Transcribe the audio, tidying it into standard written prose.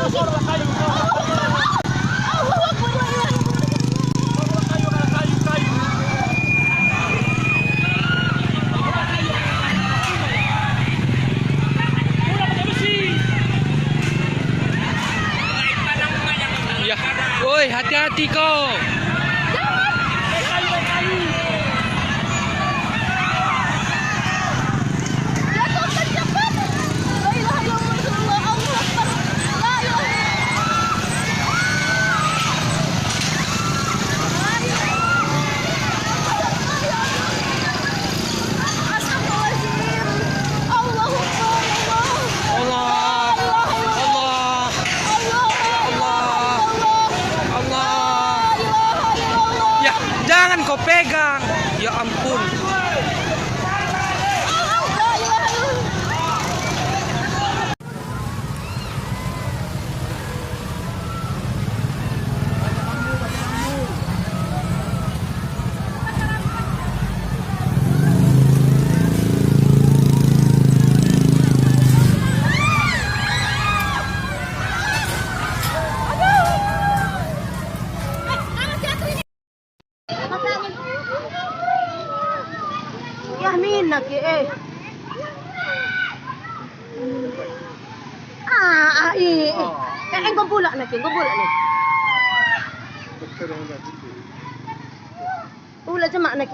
Ya, woi hati-hati kau. Jangan kau pegang. Ya ampun. Ya minnak eh. Gobula na gobula na. Ula jama na